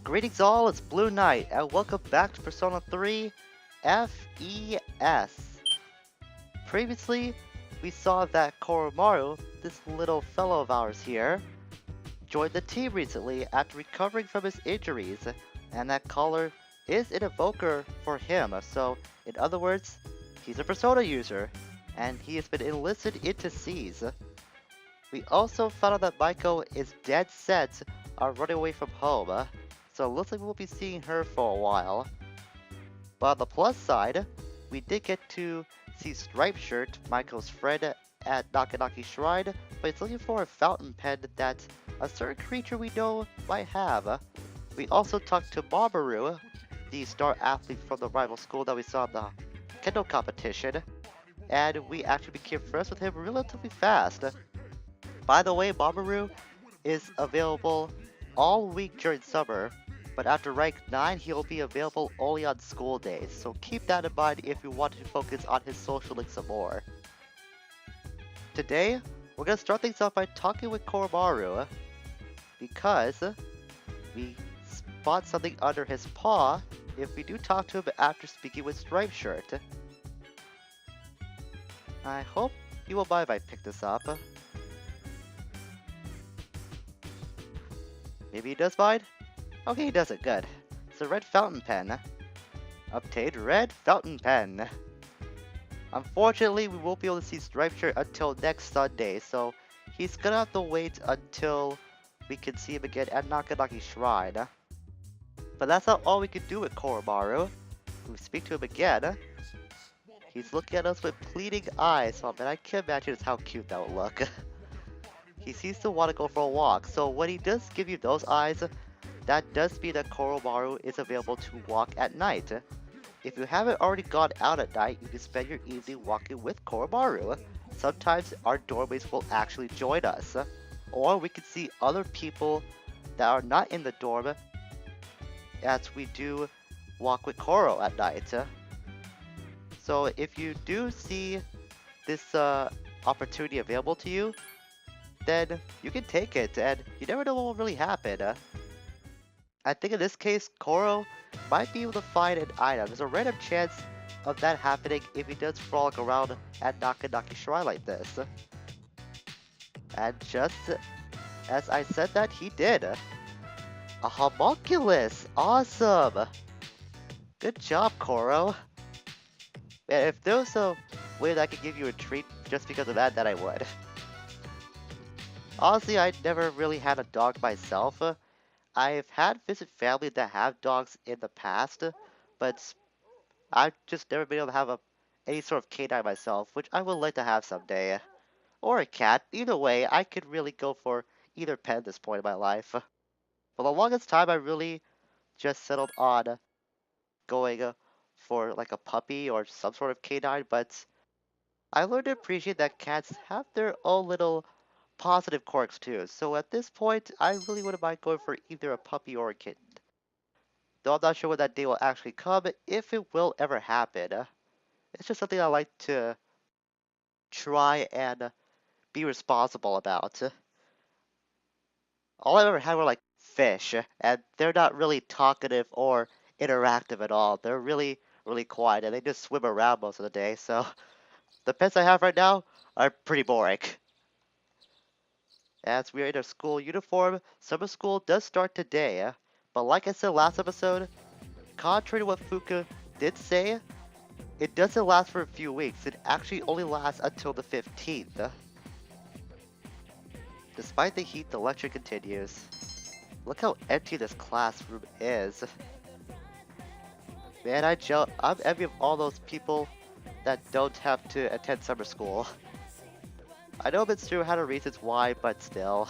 Greetings all, it's Blue Knight, and welcome back to Persona 3 FES. Previously, we saw that Koromaru, this little fellow of ours here, joined the team recently after recovering from his injuries, and that collar is an evoker for him, so in other words, he's a Persona user, and he has been enlisted into SEES. We also found out that Maiko is dead set on running away from home, so it looks like we'll be seeing her for a while. But on the plus side, we did get to see Striped Shirt, Maiko's friend, at Nakanaki Shrine, but he's looking for a fountain pen that a certain creature we know might have. We also talked to Mamoru, the star athlete from the rival school that we saw in the Kendo competition, and we actually became friends with him relatively fast. By the way, Mamoru is available all week during summer, but after rank 9 he'll be available only on school days, so keep that in mind if you want to focus on his social links some more. Today, we're going to start things off by talking with Koromaru, because we spot something under his paw if we do talk to him after speaking with Striped Shirt. I hope you will mind if I pick this up. Maybe he does mind? Okay, he does it, good. It's a red fountain pen. Obtained red fountain pen. Unfortunately, we won't be able to see Striped Shirt until next Sunday, so he's gonna have to wait until we can see him again at Nakanaki Shrine. But that's not all we can do with Koromaru. We speak to him again. He's looking at us with pleading eyes, so I can't imagine just how cute that would look. He seems to want to go for a walk, so when he does give you those eyes, that does mean that Koromaru is available to walk at night. If you haven't already gone out at night, you can spend your evening walking with Koromaru. Sometimes our doorways will actually join us. Or we can see other people that are not in the dorm as we do walk with Koro at night. So if you do see this opportunity available to you, then you can take it, and you never know what will really happen. I think in this case, Koro might be able to find an item. There's a random chance of that happening if he does frolic around at Nakanaki Shrine like this. And just as I said that, he did. A homunculus! Awesome! Good job, Koro. Man, if there was a way that I could give you a treat just because of that, then I would. Honestly, I never really had a dog myself. I've had visit family that have dogs in the past, but I've just never been able to have any sort of canine myself, which I would like to have someday. Or a cat. Either way, I could really go for either pet at this point in my life. For the longest time, I really just settled on going for like a puppy or some sort of canine, but I learned to appreciate that cats have their own little positive quirks too, so at this point, I really wouldn't mind going for either a puppy or a kitten. Though I'm not sure when that day will actually come, if it will ever happen. It's just something I like to try and be responsible about. All I've ever had were like fish, and they're not really talkative or interactive at all. They're really, really quiet, and they just swim around most of the day, so the pets I have right now are pretty boring. As we are in our school uniform, summer school does start today, but like I said last episode, contrary to what Fuka did say, it doesn't last for a few weeks. It actually only lasts until the 15th. Despite the heat, the lecture continues. Look how empty this classroom is. Man, I'm envy of all those people that don't have to attend summer school. I know Mitsuru had a reasons why, but still,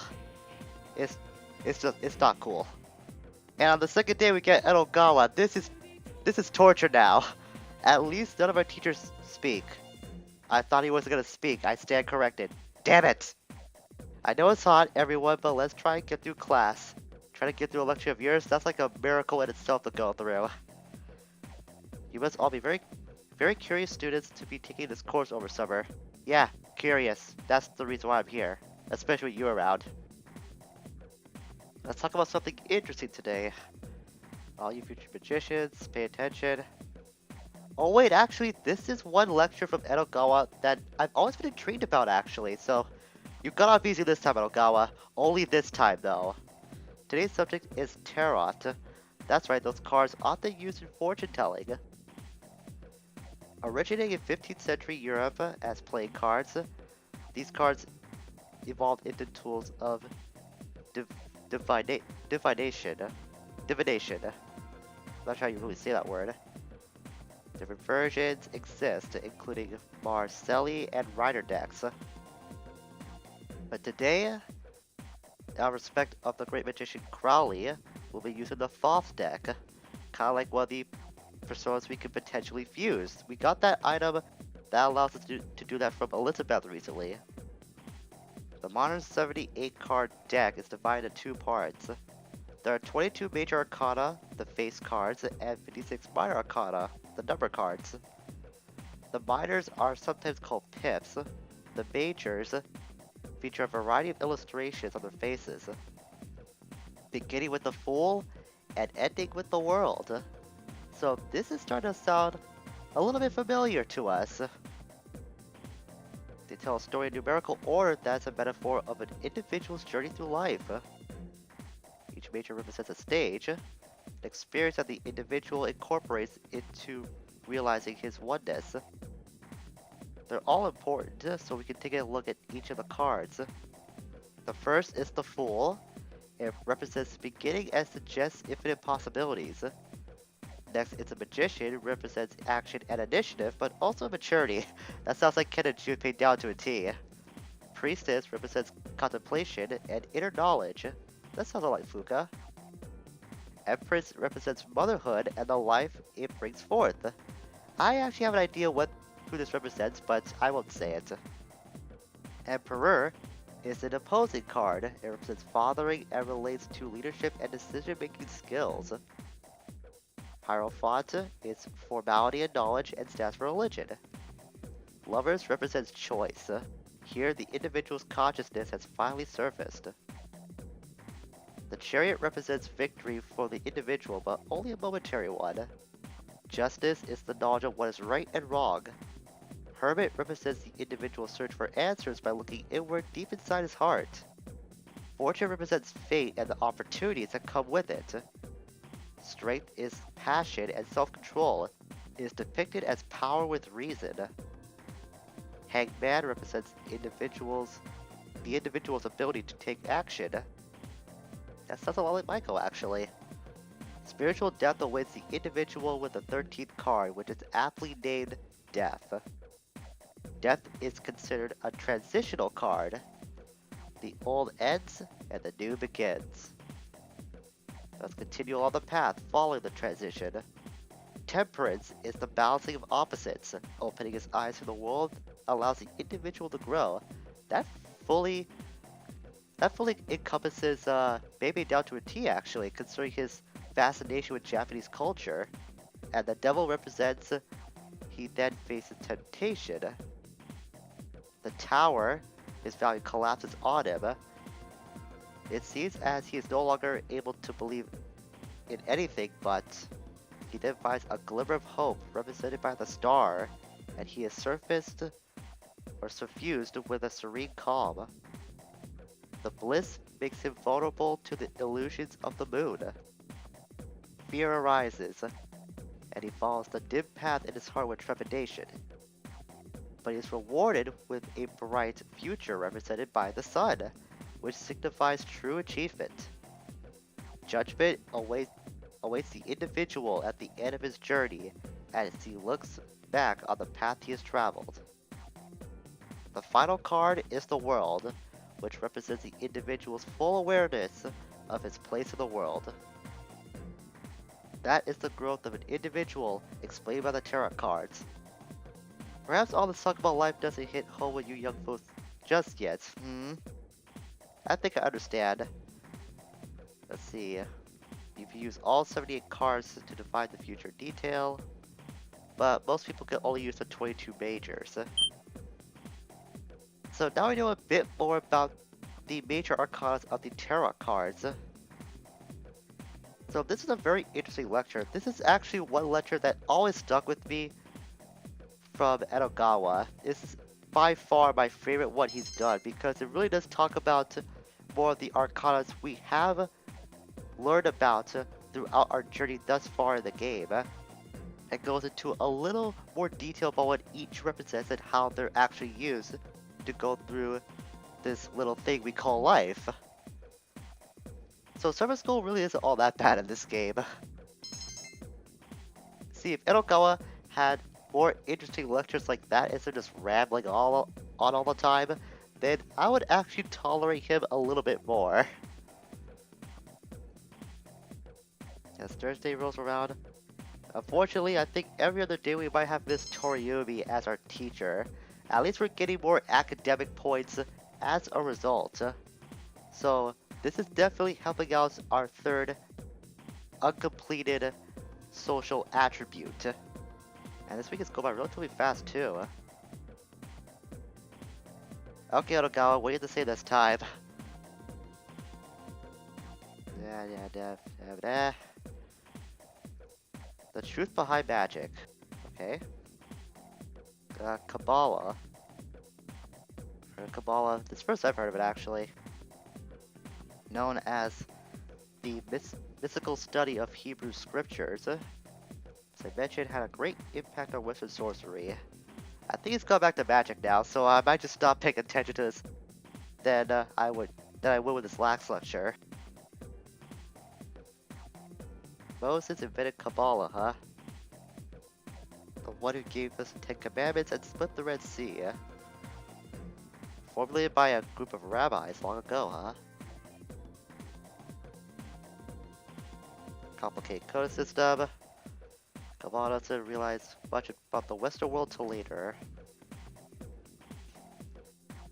it's not cool. And on the second day we get Edogawa. This is torture now. At least none of our teachers speak. I thought he wasn't gonna speak. I stand corrected. Damn it! I know it's hot, everyone, but let's try and get through class. Try to get through a lecture of yours, that's like a miracle in itself to go through. You must all be very, very curious students to be taking this course over summer. Yeah, curious. That's the reason why I'm here. Especially with you around. Let's talk about something interesting today. All you future magicians, pay attention. Oh wait, actually, this is one lecture from Edogawa that I've always been intrigued about actually, so you got off easy this time, Edogawa. Only this time, though. Today's subject is tarot. That's right, those cards often used in fortune telling. Originating in 15th century Europe as playing cards, these cards evolved into tools of div divination. Divination. Not sure how you really say that word. Different versions exist, including Marcelli and Rider decks. But today, out of respect of the great magician Crowley, we'll be using the Thoth deck. Kind of like one of the personas we could potentially fuse. We got that item that allows us to do that from Elizabeth recently. The modern 78 card deck is divided into two parts. There are 22 major arcana, the face cards, and 56 minor arcana, the number cards. The minors are sometimes called pips. The majors feature a variety of illustrations on their faces, beginning with the Fool and ending with the World. So this is starting to sound a little bit familiar to us. They tell a story in numerical order that's a metaphor of an individual's journey through life. Each major represents a stage, an experience that the individual incorporates into realizing his oneness. They're all important, so we can take a look at each of the cards. The first is the Fool. It represents beginning and suggests infinite possibilities. Next, it's a Magician. It represents action and initiative, but also maturity. That sounds like Ken and Junpei down to a T. Priestess represents contemplation and inner knowledge. That sounds a lot like Fuka. Empress represents motherhood and the life it brings forth. I actually have an idea who this represents, but I won't say it. Emperor is an opposing card. It represents fathering and relates to leadership and decision-making skills. Hierophant is formality and knowledge and stands for religion. Lovers represents choice. Here, the individual's consciousness has finally surfaced. The Chariot represents victory for the individual, but only a momentary one. Justice is the knowledge of what is right and wrong. Hermit represents the individual's search for answers by looking inward deep inside his heart. Fortune represents fate and the opportunities that come with it. Strength is passion and self-control. It is depicted as power with reason. Hanged Man represents the individual's ability to take action. That sounds a lot like Michael, actually. Spiritual death awaits the individual with the 13th card, which is aptly named Death. Death is considered a transitional card. The old ends and the new begins. Let's continue on the path following the transition. Temperance is the balancing of opposites. Opening his eyes to the world allows the individual to grow. That fully encompasses Bebe down to a T, actually, considering his fascination with Japanese culture. And the devil represents he then faces temptation. The Tower, his value collapses on him. It seems as he is no longer able to believe in anything, but he then finds a glimmer of hope represented by the star, and he is suffused with a serene calm. The bliss makes him vulnerable to the illusions of the moon. Fear arises, and he follows the dim path in his heart with trepidation. But he is rewarded with a bright future represented by the sun, which signifies true achievement. Judgment awaits the individual at the end of his journey as he looks back on the path he has traveled. The final card is the World, which represents the individual's full awareness of his place in the world. That is the growth of an individual explained by the tarot cards. Perhaps all the talk about life doesn't hit home with you young folks just yet, I think I understand. Let's see. You've used all 78 cards to define the future detail, but most people can only use the 22 majors. So now we know a bit more about the major arcana of the tarot cards. So this is a very interesting lecture. This is actually one lecture that always stuck with me from Edogawa. This is by far my favorite one he's done because it really does talk about more of the arcanas we have learned about throughout our journey thus far in the game. It goes into a little more detail about what each represents and how they're actually used to go through this little thing we call life. So summer school really isn't all that bad in this game. See, if Edogawa had more interesting lectures like that instead of just rambling on all the time, then I would actually tolerate him a little bit more. As Thursday rolls around, unfortunately, I think every other day we might have Miss Toriumi as our teacher. At least we're getting more academic points as a result. So this is definitely helping out our third uncompleted social attribute. And this week is going by relatively fast too. Okay, Otogawa, what do you have to say this time? The truth behind magic. Okay. Kabbalah. Kabbalah. This is the first I've heard of it actually. Known as the mystical study of Hebrew scriptures. As I mentioned, had a great impact on Western sorcery. I think it's gone back to magic now, so I might just stop paying attention to this than I would with this last lecture. Moses invented Kabbalah, huh? The one who gave us the Ten Commandments and split the Red Sea. Formulated by a group of rabbis long ago, huh? Complicated code system. Kabbalah doesn't realize much about the Western world till later.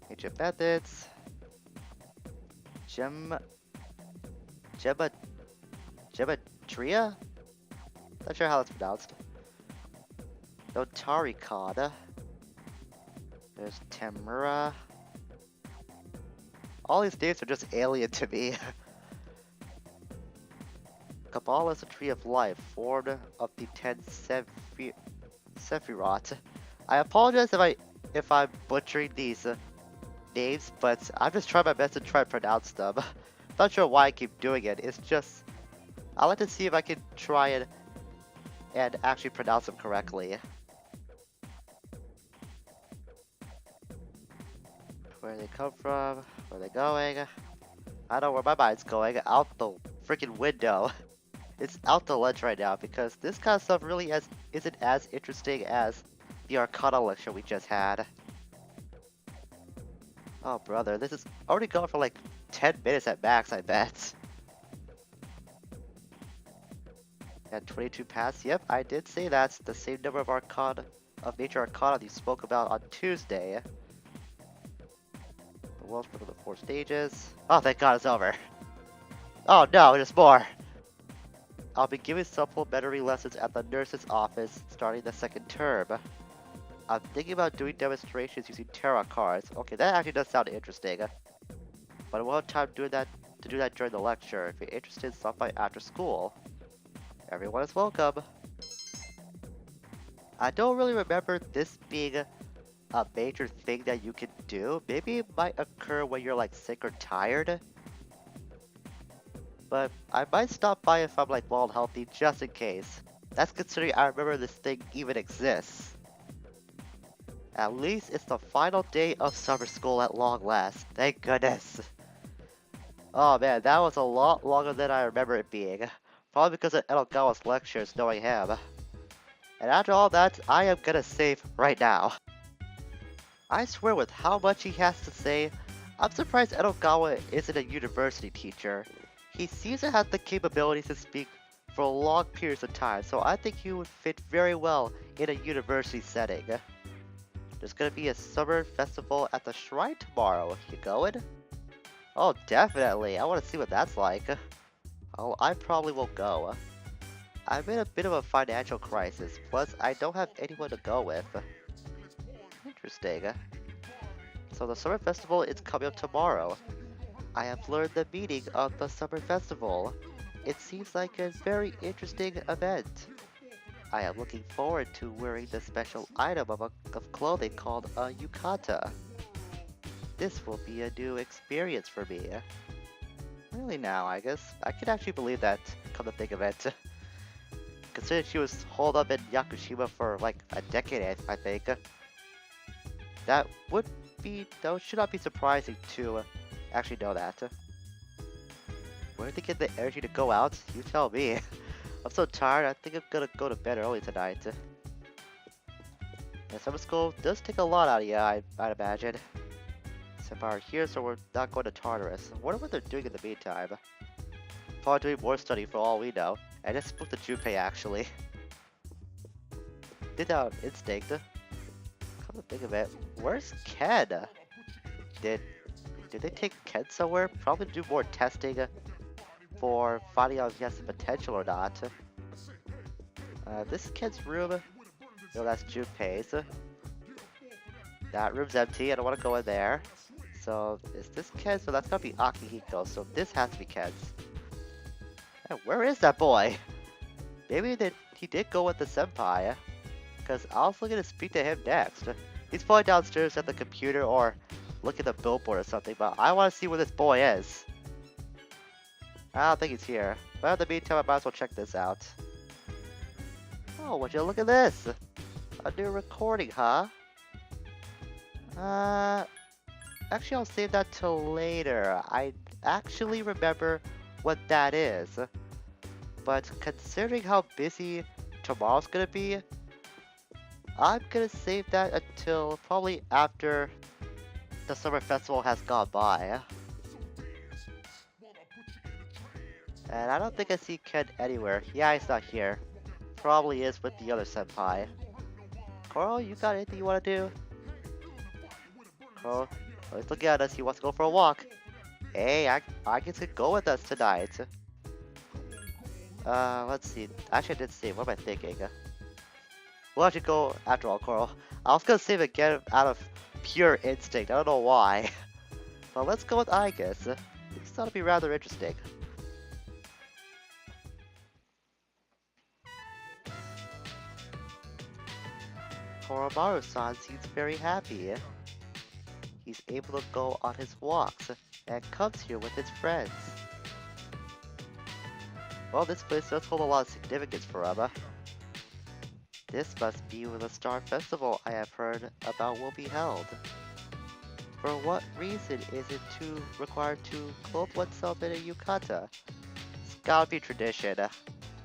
Ancient methods. Gematria? Not sure how that's pronounced. Notari Cod. There's Tamura. All these names are just alien to me. Kabbalah is a tree of life, formed of the 10 Sephirot. I apologize if I'm butchering these names, but I'm just trying my best to try and pronounce them. Not sure why I keep doing it. It's just I like to see if I can try and actually pronounce them correctly. Where they come from, where they going. I know where my mind's going, out the freaking window. It's out to lunch right now because this kind of stuff really isn't as interesting as the Arcana lecture we just had. Oh brother, this is already going for like 10 minutes at max, I bet. And 22 past, yep, I did say that's the same number of Nature Arcana you spoke about on Tuesday. The world's split into 4 stages. Oh, thank God it's over. Oh no, there's more. I'll be giving supplementary lessons at the nurse's office starting the second term. I'm thinking about doing demonstrations using tarot cards. Okay, that actually does sound interesting. But I won't have time to do that during the lecture. If you're interested, stop by after school. Everyone is welcome. I don't really remember this being a major thing that you can do. Maybe it might occur when you're like sick or tired. But I might stop by if I'm like well and healthy just in case. That's considering I remember this thing even exists. At least it's the final day of summer school at long last. Thank goodness. Oh man, that was a lot longer than I remember it being. Probably because of Edogawa's lectures knowing him. And after all that, I am gonna save right now. I swear with how much he has to say, I'm surprised Edogawa isn't a university teacher. He seems to have the capabilities to speak for long periods of time, so I think he would fit very well in a university setting. There's gonna be a summer festival at the shrine tomorrow. You going? Oh, definitely. I want to see what that's like. Oh, I probably will go. I'm in a bit of a financial crisis, plus I don't have anyone to go with. Interesting. So the summer festival is coming up tomorrow. I have learned the meaning of the summer festival. It seems like a very interesting event. I am looking forward to wearing the special item of clothing called a yukata. This will be a new experience for me. Really now, I guess. I can actually believe that, come to think of it. Considering she was holed up in Yakushima for like a decade, I think. That would be, though, should not be surprising to actually know that. Where did they get the energy to go out? You tell me. I'm so tired, I think I'm gonna go to bed early tonight. Yeah, summer school does take a lot out of you, I'd imagine. Except are here, so we're not going to Tartarus. I wonder what they're doing in the meantime. Probably doing more study for all we know. I just spoke to Junpei actually. Did that on instinct. Come to think of it, where's Ken? Did they take Ken somewhere? Probably to do more testing for finding out if he has the potential or not. This is Ken's room. No, that's Junpei's. That room's empty, I don't want to go in there. So, is this Ken's? So that's gotta be Akihiko, so this has to be Ken's. And where is that boy? Maybe he did go with the senpai, because I was looking to speak to him next. He's probably downstairs at the computer or looking at the billboard or something, but I want to see where this boy is. I don't think he's here, but in the meantime I might as well check this out. Oh, would you look at this? A new recording, huh? Actually I'll save that till later. I actually remember what that is. But considering how busy tomorrow's gonna be, I'm gonna save that until probably after the summer festival has gone by. And I don't think I see Ken anywhere. Yeah, he's not here. Probably is with the other senpai. Coral, you got anything you wanna do? Coral, he's looking at us, he wants to go for a walk. Hey, I guess he could go with us tonight. Let's see. Actually, I did save. What am I thinking? We'll actually go after all, Coral. I was gonna save again out of pure instinct. I don't know why. But let's go with Aigis. This thought it'd be rather interesting. Koromaru-san seems very happy. He's able to go on his walks and comes here with his friends. Well, this place does hold a lot of significance for him. This must be where the Star Festival I have heard about will be held. For what reason is it required to clothe oneself in a yukata? It's gotta be tradition.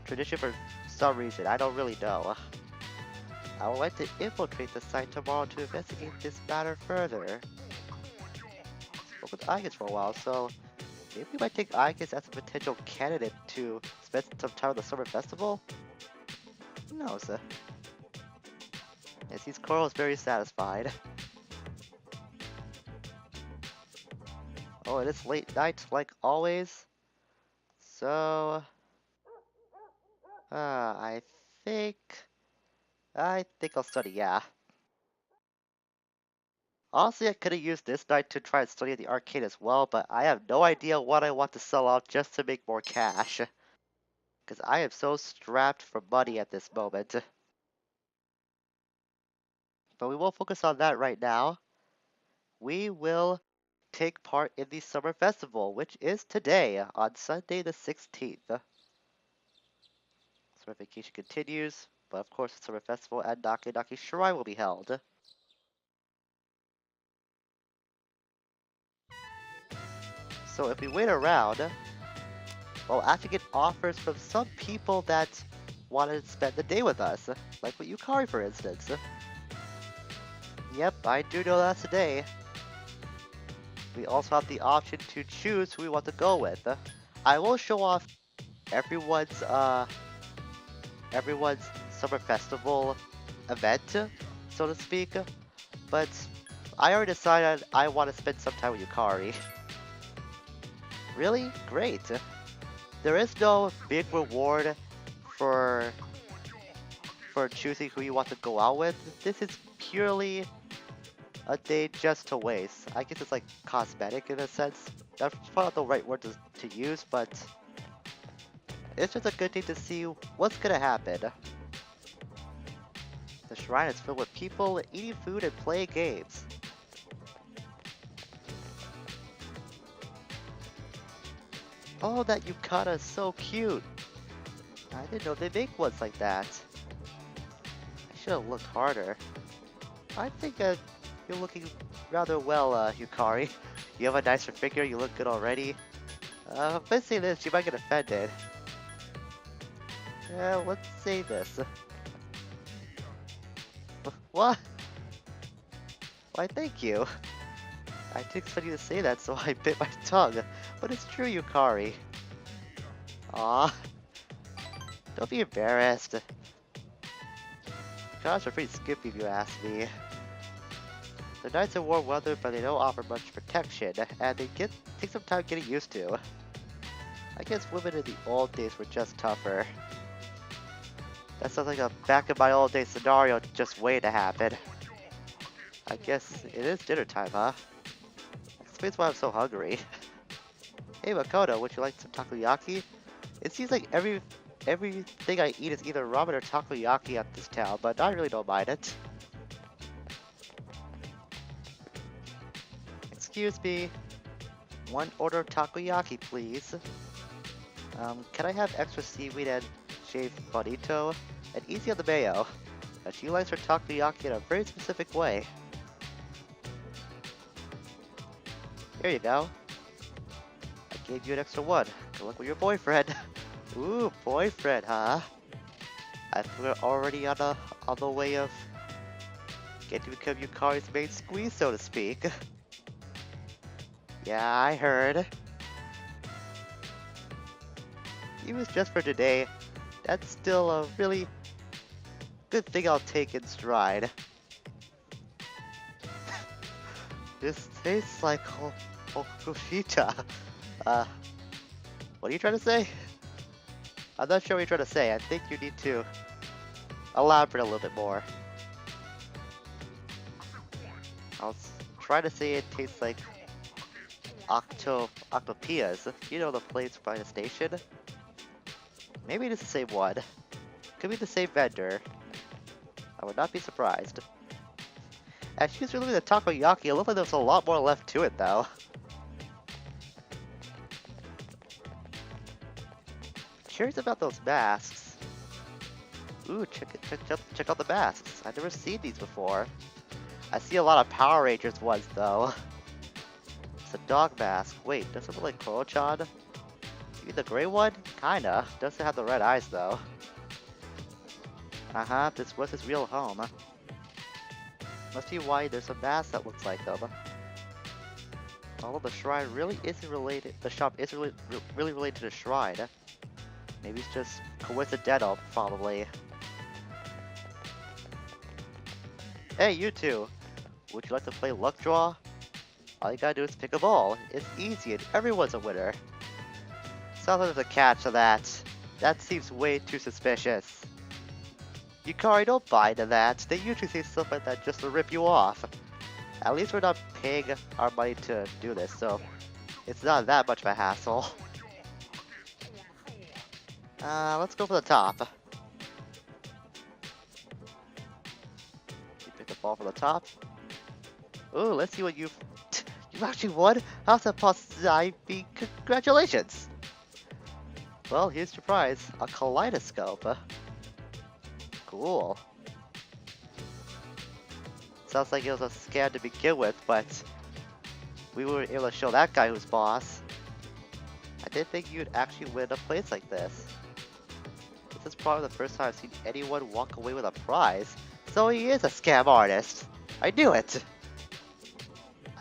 Tradition for some reason, I don't really know. I would like to infiltrate the site tomorrow to investigate this matter further. Spoke with Aigis for a while, so maybe we might take Aigis as a potential candidate to spend some time at the summer festival? Who knows? It seems Coral is very satisfied. Oh, it is late night like always. So... I think I'll study, yeah. Honestly, I could have used this night to try and study at the arcade as well, but I have no idea what I want to sell off just to make more cash. Because I am so strapped for money at this moment. But we won't focus on that right now. We will take part in the Summer Festival, which is today, on Sunday the 16th. Summer vacation continues, but of course the Summer Festival at Nake Nake Shrine will be held. So if we wait around, we'll actually get offers from some people that wanted to spend the day with us, like with Yukari for instance. Yep, I do know that's today. We also have the option to choose who we want to go with. I will show off everyone's summer festival event, so to speak, but I already decided I want to spend some time with Yukari. Really? Great. There is no big reward for choosing who you want to go out with. This is purely a day just to waste. I guess it's like cosmetic in a sense. That's probably not the right word to use, but It's just a good thing to see what's gonna happen. The shrine is filled with people eating food and playing games. Oh, that yukata is so cute. I didn't know they make ones like that. I should have looked harder. I think you're looking rather well, Yukari. You have a nicer figure, you look good already. If I say this, you might get offended. Yeah, let's say this. What? Why, thank you. I didn't expect you to say that, so I bit my tongue. But it's true, Yukari. Aw. Don't be embarrassed. Yukaris are pretty skimpy if you ask me. They're nice in warm weather, but they don't offer much protection, and they take some time getting used to. I guess women in the old days were just tougher. That sounds like a back in my old days scenario just waiting to happen. I guess it is dinner time, huh? Explains why I'm so hungry. Hey Makoto, would you like some takoyaki? It seems like everything I eat is either ramen or takoyaki at this town, but I really don't mind it. Excuse me. One order of takoyaki, please. Can I have extra seaweed and shaved bonito? And easy on the mayo. She likes her takoyaki in a very specific way. Here you go. I gave you an extra one. Good luck with your boyfriend. Ooh, boyfriend, huh? I think we're already on the way of getting to become Yukari's main squeeze, so to speak. Yeah, I heard. Even if it's just for today, that's still a really good thing I'll take in stride. This tastes like Okushita. What are you trying to say? I'm not sure what you're trying to say. I think you need to elaborate a little bit more. I was trying to say it tastes like Octopias. You know, the place by the station? Maybe it's the same one. Could be the same vendor. I would not be surprised. As she's removing the takoyaki, it looked like there's a lot more left to it, though. Curious about those masks. Ooh, check out the masks. I've never seen these before. I see a lot of Power Rangers ones, though. It's a dog mask. Wait, does it look like Koro-chan? You mean the gray one? Kinda. Doesn't have the red eyes, though. Uh-huh, this was his real home. Must be why there's a mask that looks like them. Although the shrine really isn't related, the shop isn't really related to the shrine. Maybe it's just coincidental, probably. Hey, you two! Would you like to play Luck Draw? All you gotta do is pick a ball. It's easy and everyone's a winner. Sounds like there's a catch to that. That seems way too suspicious. Yukari, don't buy into that. They usually say stuff like that just to rip you off. At least we're not paying our money to do this, so it's not that much of a hassle. Let's go for the top. You pick the ball for the top. Ooh, let's see what you actually won? How's that possible? Congratulations! Well, here's your prize. A kaleidoscope. Cool. Sounds like it was a scam to begin with, but we were able to show that guy who's boss. I didn't think you'd actually win a place like this. This is probably the first time I've seen anyone walk away with a prize, so he is a scam artist. I knew it!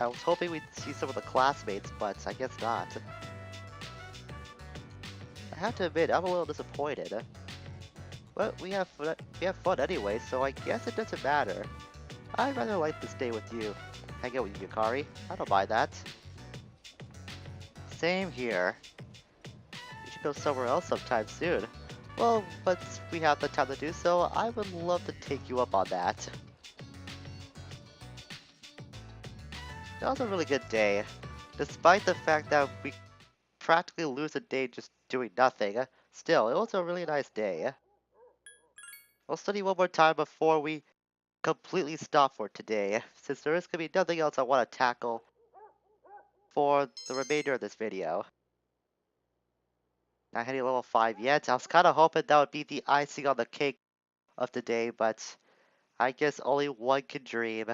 I was hoping we'd see some of the classmates, but I guess not. I have to admit, I'm a little disappointed. But we have fun anyway, so I guess it doesn't matter. I'd rather like to stay with you. Hang out with you, Yukari. I don't mind that. Same here. We should go somewhere else sometime soon. Well, once we have the time to do so, I would love to take you up on that. That was a really good day. Despite the fact that we practically lose a day just doing nothing, Still, it was a really nice day. We'll study one more time before we completely stop for today, since there is going to be nothing else I want to tackle for the remainder of this video. Not hitting level 5 yet. I was kind of hoping that would be the icing on the cake of the day, but I guess only one can dream.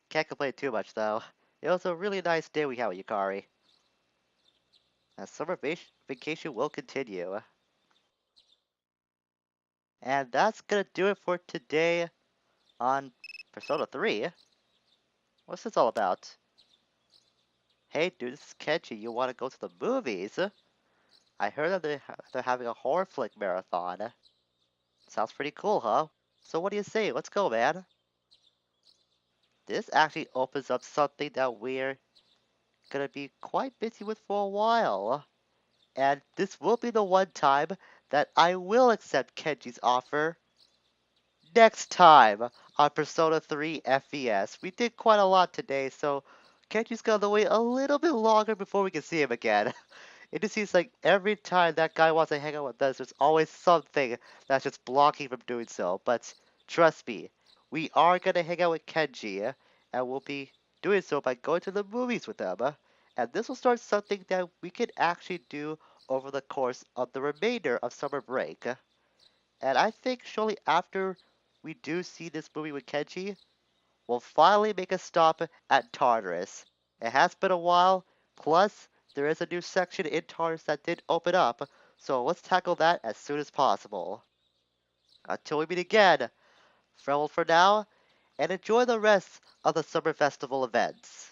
Can't complain too much though. It was a really nice day we had with Yukari. Summer vacation will continue. And that's gonna do it for today on Persona 3. What's this all about? Hey dude, this is Kenji. You wanna go to the movies? I heard that they're having a horror flick marathon. Sounds pretty cool, huh? So what do you say? Let's go, man. This actually opens up something that we're gonna be quite busy with for a while. And this will be the one time that I will accept Kenji's offer. Next time on Persona 3 FES. We did quite a lot today, so Kenji's gonna wait a little bit longer before we can see him again. It just seems like every time that guy wants to hang out with us, there's always something that's just blocking from doing so. But trust me, we are gonna hang out with Kenji, and we'll be doing so by going to the movies with him. And this will start something that we could actually do over the course of the remainder of summer break. And I think shortly after we do see this movie with Kenji, we'll finally make a stop at Tartarus. It has been a while, plus there is a new section in Tartarus that did open up, so let's tackle that as soon as possible. Until we meet again, farewell for now, and enjoy the rest of the Summer Festival events.